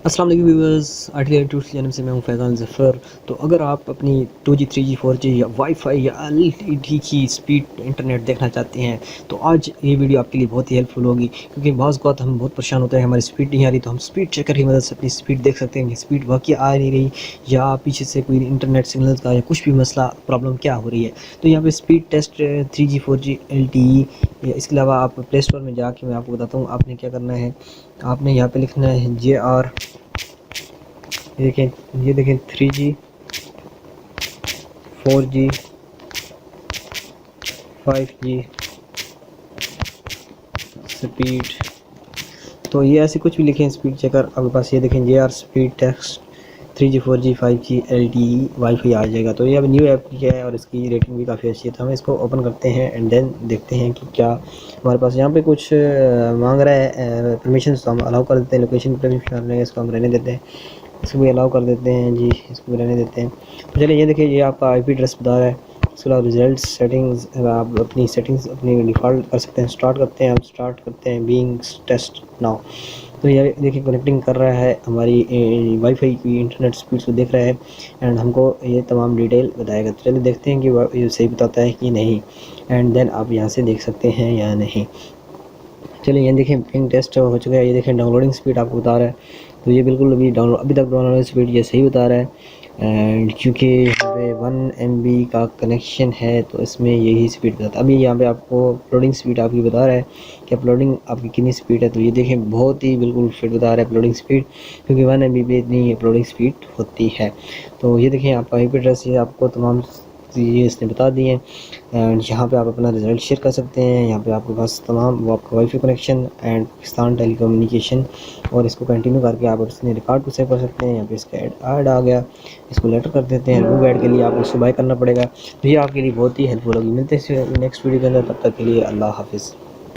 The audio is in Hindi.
अस्सलाम वालेकुम व्यूअर्स, आर्टिकल ट्यूट चैनल से मैं हूं फैज़ान ज़फ़र। तो अगर आप अपनी 2G 3G 4G या वाईफाई या एलटीई की स्पीड इंटरनेट देखना चाहते हैं तो आज ये वीडियो आपके लिए बहुत ही हेल्पफुल होगी, क्योंकि बाज़ औक़ात हम बहुत परेशान होते हैं, हमारी स्पीड नहीं आ रही, तो हम स्पीड चेकर की मदद से अपनी स्पीड देख सकते हैं कि स्पीड वाकई आ नहीं रही या पीछे से कोई इंटरनेट सिग्नल का या कुछ भी मसला प्रॉब्लम क्या हो रही है। तो यहाँ पे speed test 3G 4G LTE या इसके अलावा आप प्ले स्टोर में जाके मैं आपको बताता हूँ आपने क्या करना है। आपने यहाँ पे लिखना है JR, ये देखें 3G 4G 5G स्पीड। तो ये ऐसे कुछ भी लिखें स्पीड चेकर, आपके पास ये देखें JR speed test 3G 4G 5G LTE wifi आ जाएगा। तो ये अब न्यू ऐप है और इसकी रेटिंग भी काफ़ी अच्छी है। तो हम इसको ओपन करते हैं एंड देन देखते हैं कि क्या हमारे पास यहाँ पे कुछ मांग रहा है परमिशन, तो हम अलाउ कर देते हैं। लोकेशन परमिशन इसको हम रहने देते हैं, इसको भी अलाउ कर देते हैं जी, इसको भी रहने देते हैं। तो चलिए ये देखिए, ये आपका IP एड्रेस बता रहा है। इसके अलावा रिजल्ट सेटिंग्स, आप अपनी सेटिंग्स अपनी डिफ़ॉल्ट कर सकते हैं। स्टार्ट करते हैं, हम स्टार्ट करते हैं बीइंग टेस्ट नाउ। तो ये देखिए कनेक्टिंग कर रहा है, हमारी वाईफाई की इंटरनेट स्पीड को देख रहा है एंड हमको ये तमाम डिटेल बताएगा। तो चलिए देखते हैं कि ये सही बताता है कि नहीं, एंड देन आप यहाँ से देख सकते हैं या नहीं। चलिए ये देखें पिंग टेस्ट हो चुका है। ये देखें डाउनलोडिंग स्पीड आपको बता रहा है, तो ये बिल्कुल अभी तक डाउनलोडिंग स्पीड ये सही बता रहा है। एंड क्योंकि यहाँ पे 1 MB का कनेक्शन है तो इसमें यही स्पीड बताता है। अभी यहाँ पे आपको अपलोडिंग स्पीड आपकी बता रहा है कि अपलोडिंग आपकी कितनी स्पीड है। तो ये देखें बहुत ही बिल्कुल फिट बता रहा है अपलोडिंग स्पीड, क्योंकि 1 MB पे इतनी अपलोडिंग स्पीड होती है। तो ये देखें आपका IP एड्रेस, ये आपको तमाम ये इसने बता दिए। एंड यहाँ पे आप अपना रिज़ल्ट शेयर कर सकते हैं। यहाँ पे आपके पास तमाम वो आपका wifi connection and Pakistan telecommunication, और इसको कंटिन्यू करके आप उसने रिकॉर्ड को सेव कर सकते हैं। यहाँ पे इसका ऐड आ गया, इसको लेटर कर देते हैं। रिमूव ऐड के लिए आपको इसको बाय करना पड़ेगा। तो ये आपके लिए बहुत ही हेल्पफुल होगी। मिलते हैं नेक्स्ट वीडियो के अंदर, तब तक के लिए अल्लाह हाफिज़।